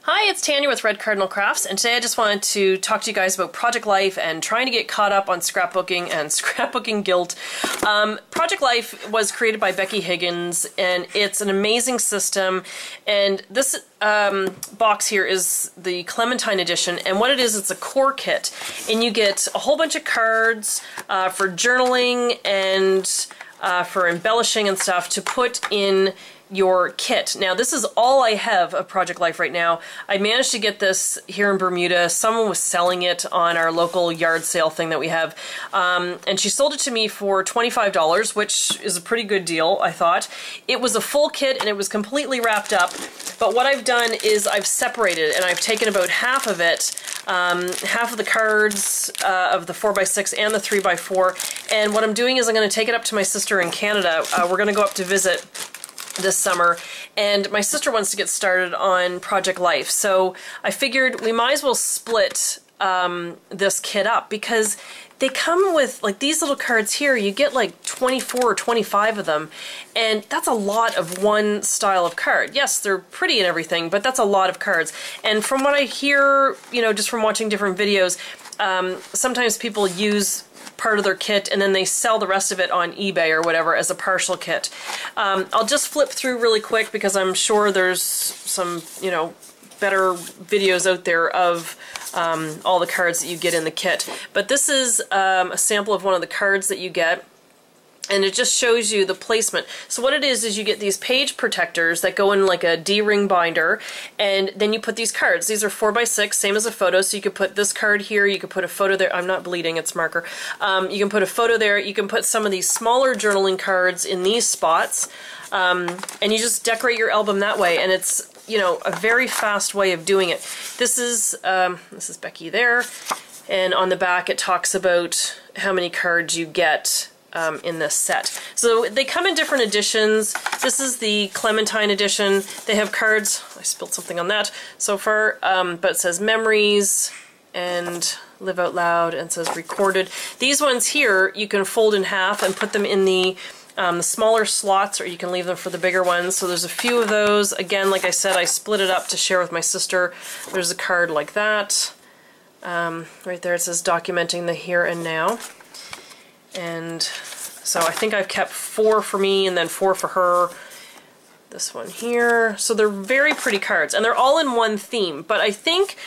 Hi, it's Tanya with Red Cardinal Crafts, and today I just wanted to talk to you guys about Project Life and trying to get caught up on scrapbooking and scrapbooking guilt. Project Life was created by Becky Higgins, and it's an amazing system, and this box here is the Clementine edition, and what it is, it's a core kit, and you get a whole bunch of cards for journaling and for embellishing and stuff to put in your kit. Now this is all I have of Project Life right now. I managed to get this here in Bermuda. Someone was selling it on our local yard sale thing that we have, and she sold it to me for $25, which is a pretty good deal, I thought. It was a full kit and it was completely wrapped up, but what I've done is I've separated it and I've taken about half of it, half of the cards of the 4x6 and the 3x4, and what I'm doing is I'm going to take it up to my sister in Canada. We're going to go up to visit this summer, and my sister wants to get started on Project Life, so I figured we might as well split this kit up, because they come with like these little cards here. You get like 24 or 25 of them, and that's a lot of one style of card. Yes, they're pretty and everything, but that's a lot of cards. And from what I hear, you know, just from watching different videos, sometimes people use part of their kit and then they sell the rest of it on eBay or whatever as a partial kit. I'll just flip through really quick because I'm sure there's some, you know, better videos out there of all the cards that you get in the kit. But this is a sample of one of the cards that you get, and it just shows you the placement. So what it is you get these page protectors that go in like a D-ring binder, and then you put these cards. These are 4x6, same as a photo, so you could put this card here, you could put a photo there. I'm not bleeding, it's marker. You can put a photo there, you can put some of these smaller journaling cards in these spots, and you just decorate your album that way, and it's, you know, a very fast way of doing it. This is Becky there, and on the back it talks about how many cards you get in this set. So they come in different editions. This is the Clementine edition. They have cards, I spilled something on that so far, but it says memories and live out loud, and it says recorded. These ones here you can fold in half and put them in the smaller slots, or you can leave them for the bigger ones. So there's a few of those. Again, like I said, I split it up to share with my sister. There's a card like that. Right there it says documenting the here and now. And so I think I've kept 4 for me and then 4 for her. This one here. So they're very pretty cards, and they're all in one theme. But I think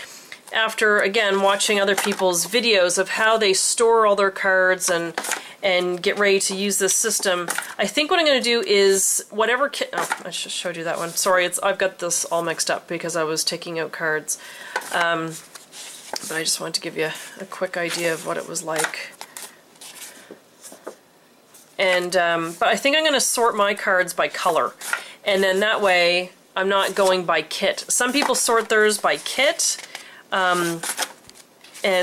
after, again, watching other people's videos of how they store all their cards and get ready to use this system, I think what I'm going to do is whatever kit... Oh, I just showed you that one. Sorry, I've got this all mixed up because I was taking out cards. But I just wanted to give you a quick idea of what it was like. And but I think I'm going to sort my cards by color, and then that way I'm not going by kit. Some people sort theirs by kit, and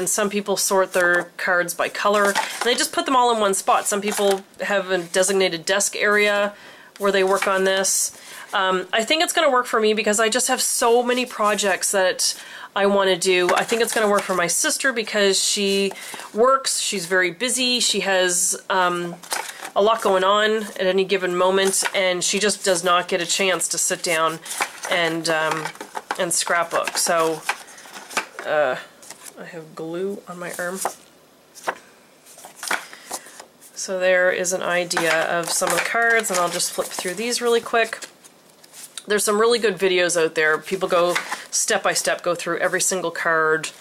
some people sort their cards by color, and they just put them all in one spot. Some people have a designated desk area where they work on this. I think it's going to work for me because I just have so many projects that I want to do. I think it's going to work for my sister because she works, she's very busy, she has a lot going on at any given moment, and she just does not get a chance to sit down and scrapbook. So I have glue on my arm. So there is an idea of some of the cards, and I'll just flip through these really quick. There's some really good videos out there. People go step by step, go through every single card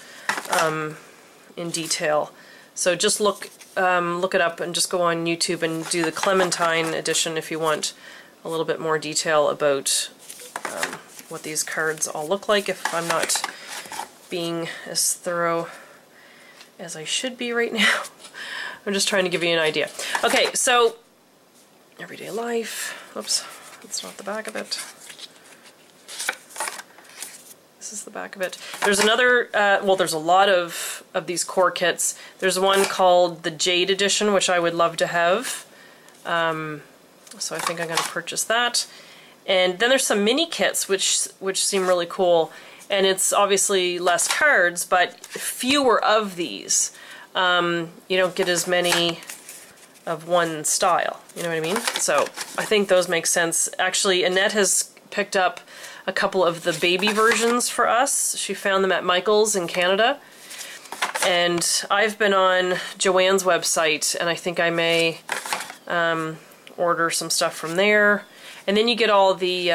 in detail. So just look it up and just go on YouTube and do the Clementine edition if you want a little bit more detail about what these cards all look like, if I'm not being as thorough as I should be right now. I'm just trying to give you an idea. Okay, so everyday life. Oops, that's not the back of it. This is the back of it. There's another, well, there's a lot of these core kits. There's one called the Jade Edition, which I would love to have. So I think I'm going to purchase that. And then there's some mini kits, which seem really cool. And it's obviously less cards, but fewer of these. You don't get as many of one style, you know what I mean? So I think those make sense. Actually, Annette has picked up a couple of the baby versions for us. She found them at Michael's in Canada. And I've been on Joanne's website, and I think I may order some stuff from there. And then you get all the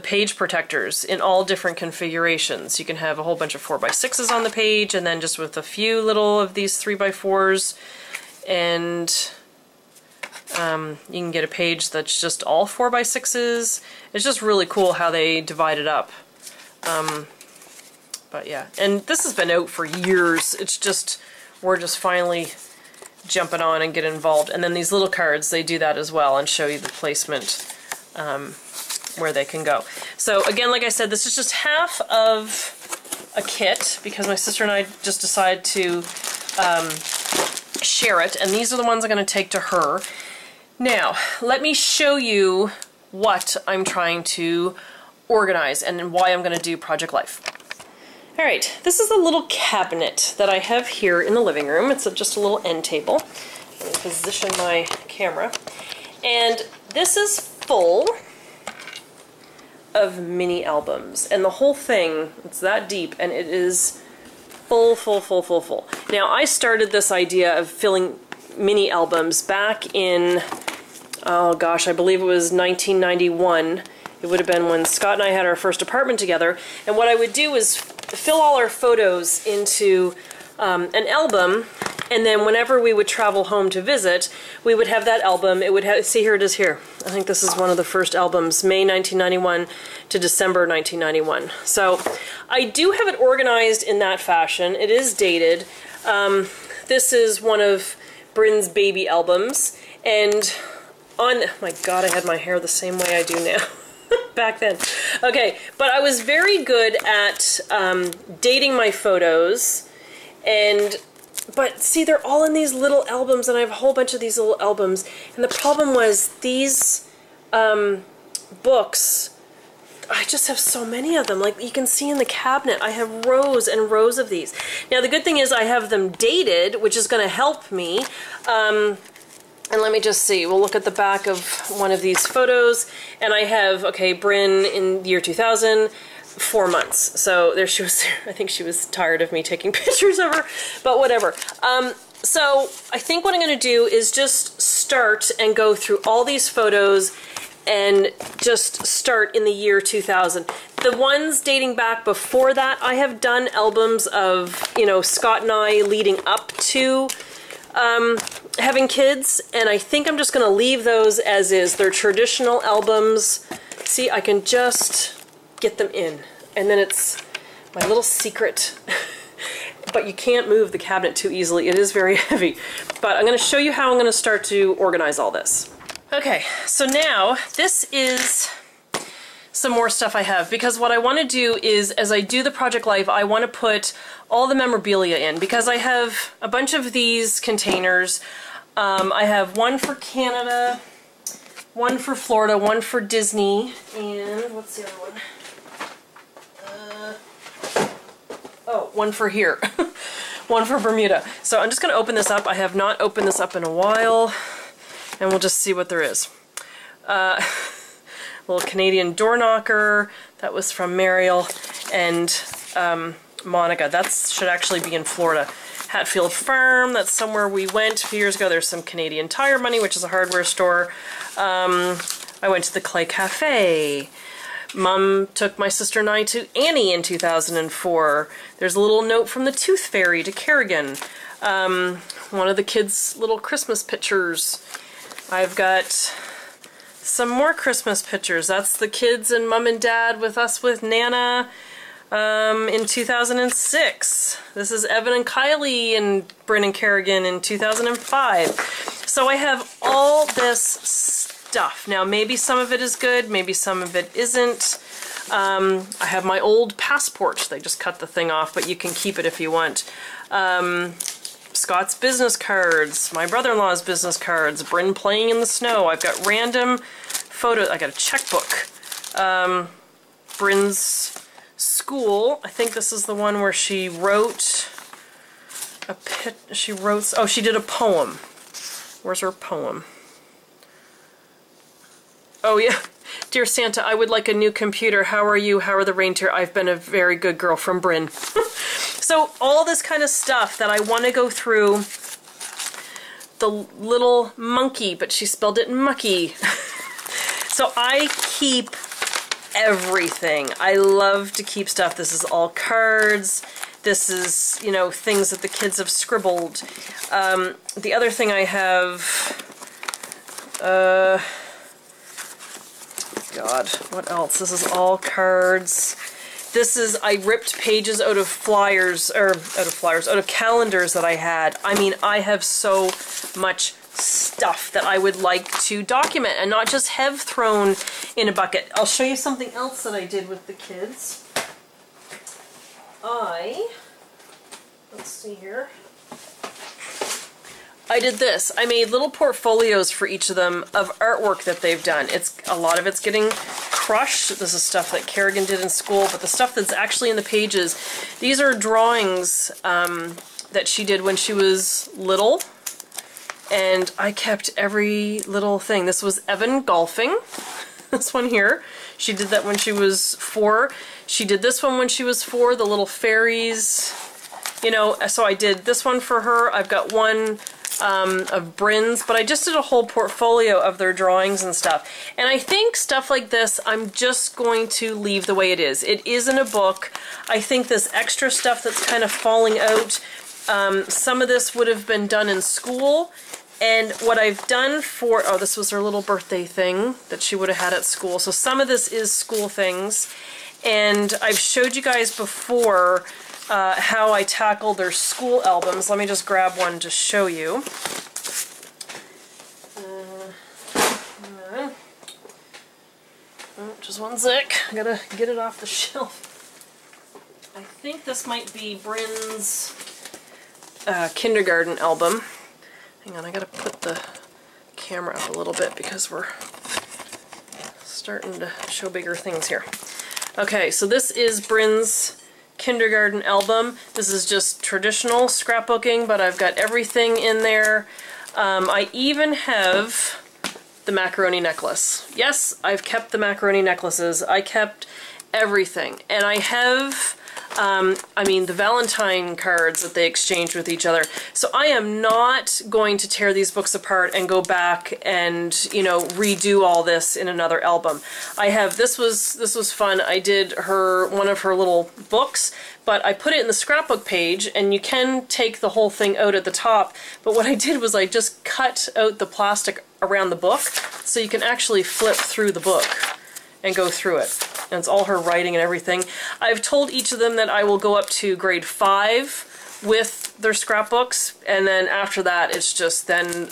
page protectors in all different configurations. You can have a whole bunch of 4x6s on the page, and then just with a few little of these 3x4s, and you can get a page that's just all 4x6s. It's just really cool how they divide it up. But yeah, and this has been out for years. It's just, we're just finally jumping on and getting involved. And then these little cards, they do that as well and show you the placement where they can go. So again, like I said, this is just half of a kit because my sister and I just decided to share it, and these are the ones I'm going to take to her. Now, let me show you what I'm trying to organize and why I'm going to do Project Life. Alright, this is a little cabinet that I have here in the living room. It's just a little end table. Let me position my camera. And this is full of mini albums. And the whole thing, it's that deep, and it is full, full, full, full, full. Now, I started this idea of filling mini albums back in, oh gosh, I believe it was 1991. It would have been when Scott and I had our first apartment together. And what I would do is fill all our photos into an album, and then whenever we would travel home to visit, we would have that album. It would have, see, here it is here. I think this is one of the first albums, May 1991 to December 1991. So I do have it organized in that fashion. It is dated. This is one of Bryn's baby albums, and on, my God, I had my hair the same way I do now. Back then. Okay, but I was very good at dating my photos, but see, they're all in these little albums, and I have a whole bunch of these little albums, and the problem was these books, I just have so many of them. Like you can see in the cabinet, I have rows and rows of these. Now the good thing is I have them dated, which is going to help me. And let me just see, we'll look at the back of one of these photos, and I have, okay, Bryn in the year 2000, 4 months. So there she was, I think she was tired of me taking pictures of her, but whatever. So I think what I'm going to do is just start and go through all these photos and just start in the year 2000. The ones dating back before that, I have done albums of, you know, Scott and I leading up to having kids, and I think I'm just going to leave those as is. They're traditional albums. See, I can just get them in, and then it's my little secret. But you can't move the cabinet too easily. It is very heavy. But I'm going to show you how I'm going to start to organize all this. Okay, so now this is some more stuff I have, because what I want to do is, as I do the Project Life, I want to put all the memorabilia in, because I have a bunch of these containers. I have one for Canada, one for Florida, one for Disney, and what's the other one? Oh, one for here. One for Bermuda. So I'm just going to open this up. I have not opened this up in a while, and we'll just see what there is. Little Canadian door knocker, that was from Mariel, and Monica, that should actually be in Florida. Hatfield Farm, that's somewhere we went a few years ago. There's some Canadian Tire Money, which is a hardware store. I went to the Clay Cafe. Mom took my sister and I to Annie in 2004. There's a little note from the Tooth Fairy to Kerrigan. One of the kids' little Christmas pictures. I've got some more Christmas pictures. That's the kids and Mom and Dad with us with Nana in 2006. This is Evan and Kylie and Bryn and Kerrigan in 2005. So I have all this stuff. Now maybe some of it is good, maybe some of it isn't. I have my old passport. They just cut the thing off, but you can keep it if you want. Scott's business cards, my brother-in-law's business cards, Bryn playing in the snow. I've got random photos. I got a checkbook. Bryn's school. I think this is the one where she wrote she did a poem. Where's her poem? Oh yeah. Dear Santa, I would like a new computer. How are you? How are the reindeer? I've been a very good girl, from Bryn. So all this kind of stuff that I want to go through. The little monkey, but she spelled it mucky. So I keep everything. I love to keep stuff. This is all cards. This is, you know, things that the kids have scribbled. The other thing I have, God, what else? This is all cards. This is, I ripped pages out of flyers, out of calendars that I had. I mean, I have so much stuff that I would like to document and not just have thrown in a bucket. I'll show you something else that I did with the kids. Let's see here. I did this. I made little portfolios for each of them of artwork that they've done. A lot of it's getting crushed. This is stuff that Kerrigan did in school, but the stuff that's actually in the pages, these are drawings that she did when she was little, and I kept every little thing. This was Evan golfing. This one here. She did that when she was 4. She did this one when she was 4, the little fairies. You know, so I did this one for her. I've got one of Bryn's, but I just did a whole portfolio of their drawings and stuff. And I think stuff like this, I'm just going to leave the way it is. It isn't a book. I think this extra stuff that's kind of falling out, some of this would have been done in school. And what I've done for, oh, this was her little birthday thing that she would have had at school. So some of this is school things. And I've showed you guys before how I tackle their school albums. Let me just grab one to show you. Oh, just one sec. I gotta get it off the shelf. I think this might be Bryn's kindergarten album. Hang on, I gotta put the camera up a little bit because we're starting to show bigger things here. Okay, so this is Bryn's kindergarten album. This is just traditional scrapbooking, but I've got everything in there. I even have the macaroni necklace. Yes, I've kept the macaroni necklaces. I kept everything. And I have, I mean, the Valentine cards that they exchange with each other. So I am not going to tear these books apart and go back and, you know, redo all this in another album. I have, this was fun. I did one of her little books, but I put it in the scrapbook page, and you can take the whole thing out at the top. But what I did was I just cut out the plastic around the book so you can actually flip through the book and go through it. And it's all her writing and everything. I've told each of them that I will go up to grade 5 with their scrapbooks, and then after that it's just then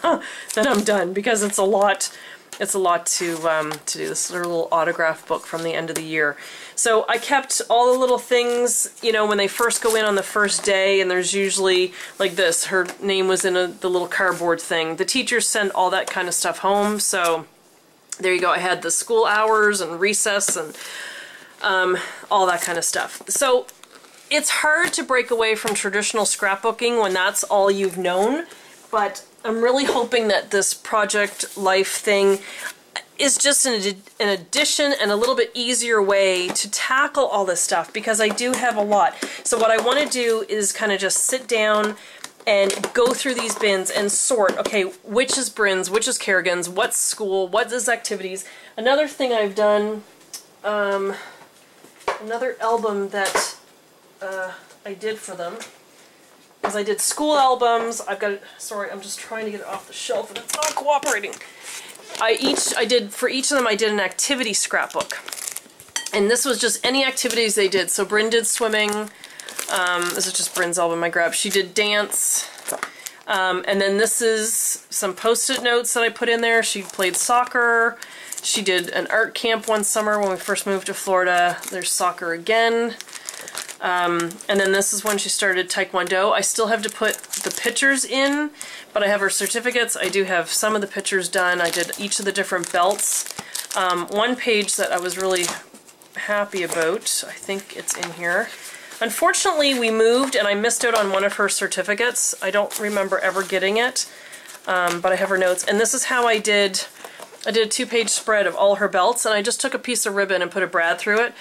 then I'm done, because it's a lot to do. This is their little autograph book from the end of the year. So I kept all the little things, you know, when they first go in on the first day, and there's usually like this, her name was in the little cardboard thing. The teachers send all that kind of stuff home, so there you go. I had the school hours and recess and all that kind of stuff. So it's hard to break away from traditional scrapbooking when that's all you've known, but I'm really hoping that this Project Life thing is just an addition and a little bit easier way to tackle all this stuff, because I do have a lot. So what I want to do is kind of just sit down and go through these bins and sort, okay, which is Bryn's, which is Kerrigan's, what's school, what is activities. Another thing I've done, another album that I did for them, is I did school albums. I've got, sorry, I'm just trying to get it off the shelf and it's not cooperating. For each of them I did an activity scrapbook. And this was just any activities they did. So Bryn did swimming. This is just Bryn's album I grabbed. She did dance. And then this is some post-it notes that I put in there. She played soccer. She did an art camp one summer when we first moved to Florida. There's soccer again. And then this is when she started Taekwondo. I still have to put the pictures in, but I have her certificates. I do have some of the pictures done. I did each of the different belts. One page that I was really happy about, I think it's in here. Unfortunately, we moved and I missed out on one of her certificates. I don't remember ever getting it, but I have her notes. And this is how I did I did a 2-page spread of all her belts, and I just took a piece of ribbon and put a brad through it.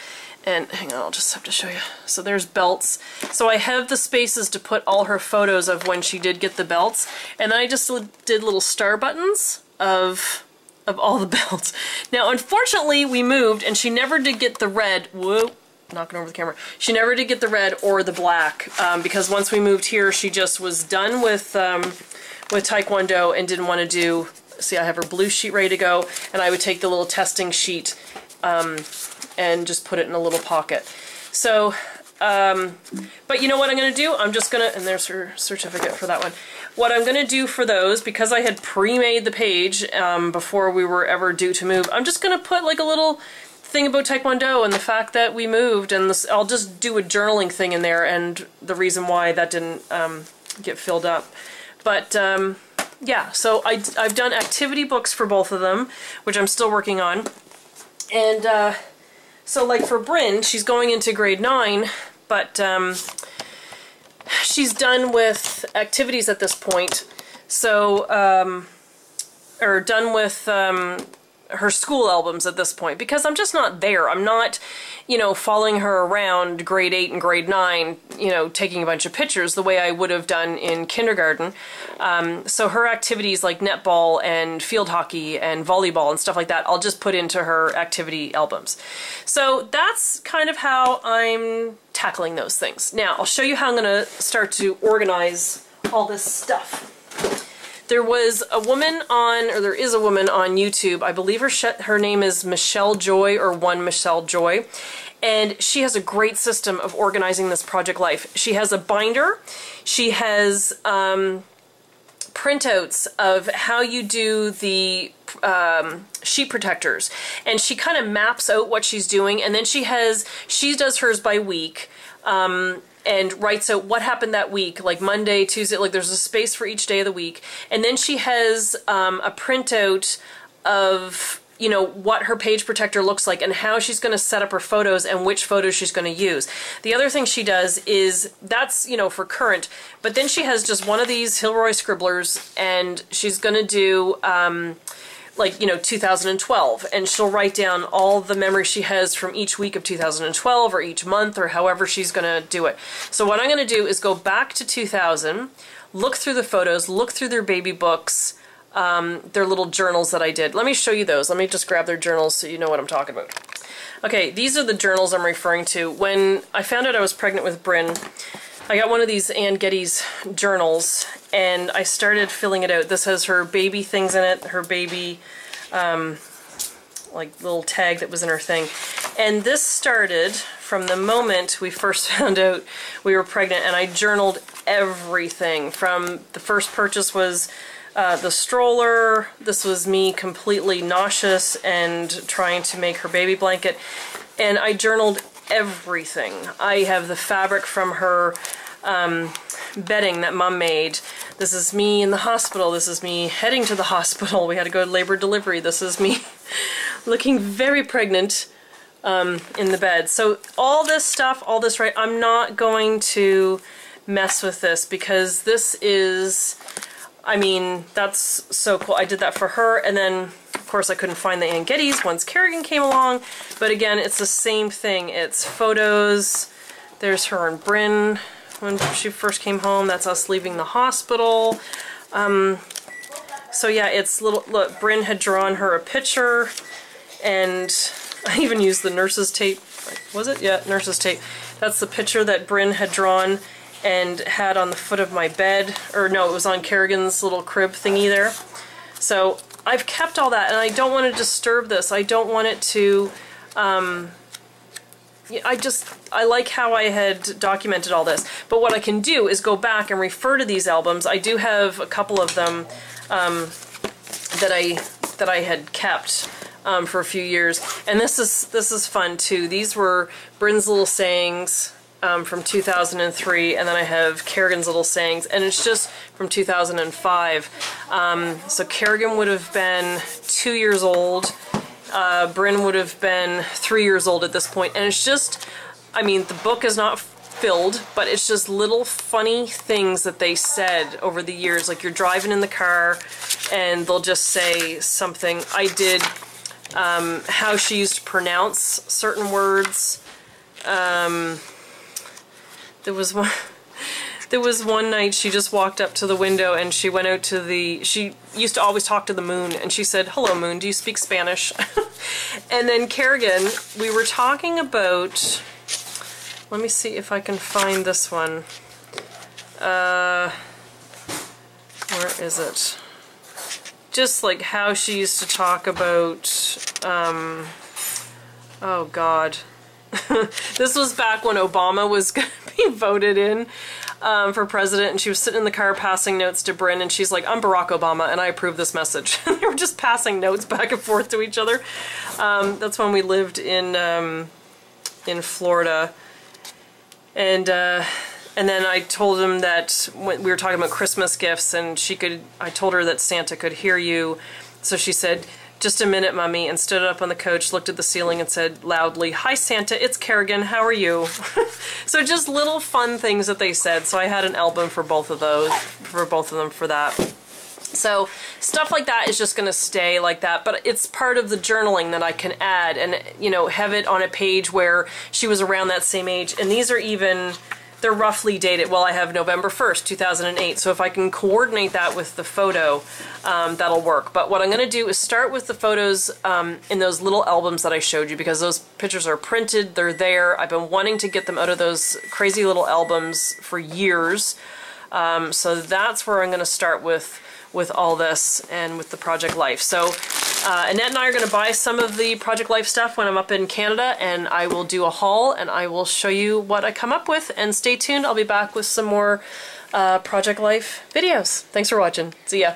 And hang on, I'll just have to show you. So there's belts. So I have the spaces to put all her photos of when she did get the belts. And then I just did little star buttons of all the belts. Now, unfortunately, we moved, and she never did get the red. Whoa. Knocking over the camera. She never did get the red or the black because once we moved here, she just was done with Taekwondo and didn't want to do. See, I have her blue sheet ready to go, and I would take the little testing sheet and just put it in a little pocket. So, but you know what I'm going to do? I'm just going to, and there's her certificate for that one. What I'm going to do for those, because I had pre-made the page before we were ever due to move, I'm just going to put like a little thing about Taekwondo and the fact that we moved, and this, I'll just do a journaling thing in there and the reason why that didn't get filled up. But yeah, so I've done activity books for both of them, which I'm still working on. And so like for Bryn, she's going into grade 9, but she's done with activities at this point. So, or done with her school albums at this point, because I'm just not there. I'm not, you know, following her around grade 8 and grade 9, you know, taking a bunch of pictures the way I would have done in kindergarten. So her activities like netball and field hockey and volleyball and stuff like that, I'll just put into her activity albums. So that's kind of how I'm tackling those things. Now, I'll show you how I'm going to start to organize all this stuff. There was a woman on, or there is a woman on YouTube, I believe her name is Michelle Joy, or One Michelle Joy, and she has a great system of organizing this project life. She has a binder, she has printouts of how you do the sheet protectors, and she kind of maps out what she's doing, and then she does hers by week. And writes out what happened that week, like Monday, Tuesday, like there's a space for each day of the week. And then she has a printout of, you know, what her page protector looks like and how she's going to set up her photos and which photos she's going to use. The other thing she does is, that's, you know, for current, but then she has just one of these Hilroy scribblers, and she's going to do like, you know, 2012, and she'll write down all the memories she has from each week of 2012 or each month or however she's going to do it. So what I'm going to do is go back to 2000, look through the photos, look through their baby books, their little journals that I did. Let me show you those. Let me just grab their journals so you know what I'm talking about. Okay, these are the journals I'm referring to. When I found out I was pregnant with Bryn, I got one of these Ann Getty's journals, and I started filling it out. This has her baby things in it, her baby, like little tag that was in her thing. And this started from the moment we first found out we were pregnant, and I journaled everything. From the first purchase was the stroller. This was me completely nauseous and trying to make her baby blanket, and I journaled everything. I have the fabric from her bedding that Mom made. This is me in the hospital. This is me heading to the hospital. We had to go to labor delivery. This is me looking very pregnant in the bed. So all this stuff, all this, right, I'm not going to mess with this because this is, I mean, that's so cool. I did that for her, and then of course I couldn't find the Ann Getty's once Kerrigan came along, but again, it's the same thing. It's photos. There's her and Bryn when she first came home. That's us leaving the hospital. So yeah, it's little, look, Bryn had drawn her a picture, and I even used the nurse's tape. Was it? Yeah, nurse's tape. That's the picture that Bryn had drawn and had on the foot of my bed, or no, it was on Kerrigan's little crib thingy there. So I've kept all that, and I don't want to disturb this. I don't want it to, I like how I had documented all this. But what I can do is go back and refer to these albums. I do have a couple of them that I had kept for a few years, and this is fun too. These were Bryn's little sayings from 2003, and then I have Kerrigan's little sayings, and it's just from 2005. So Kerrigan would have been 2 years old. Bryn would have been 3 years old at this point, and it's just, I mean, the book is not filled, but it's just little funny things that they said over the years. Like you're driving in the car, and they'll just say something. I did how she used to pronounce certain words. There was one night she just walked up to the window and she went out to she used to always talk to the moon, and she said, "Hello moon, do you speak Spanish?" And then Kerrigan, we were talking about, let me see if I can find this one. Where is it? Just like how she used to talk about, oh God. This was back when Obama was going to be voted in for president, and she was sitting in the car passing notes to Bryn, and she's like, "I'm Barack Obama and I approve this message." They were just passing notes back and forth to each other. That's when we lived in Florida. And then I told him that when we were talking about Christmas gifts, and I told her that Santa could hear you. So she said, "Just a minute, Mummy," and stood up on the couch, looked at the ceiling, and said loudly, "Hi, Santa, it's Kerrigan, how are you?" So just little fun things that they said. So I had an album for both of them for that. So stuff like that is just going to stay like that, but it's part of the journaling that I can add and, you know, have it on a page where she was around that same age. And these are even... they're roughly dated. Well, I have November 1st, 2008, so if I can coordinate that with the photo, that'll work. But what I'm going to do is start with the photos in those little albums that I showed you, because those pictures are printed, they're there. I've been wanting to get them out of those crazy little albums for years. So that's where I'm going to start with all this and with the Project Life. So Annette and I are going to buy some of the Project Life stuff when I'm up in Canada, and I will do a haul and I will show you what I come up with. And stay tuned, I'll be back with some more Project Life videos. Thanks for watching. See ya.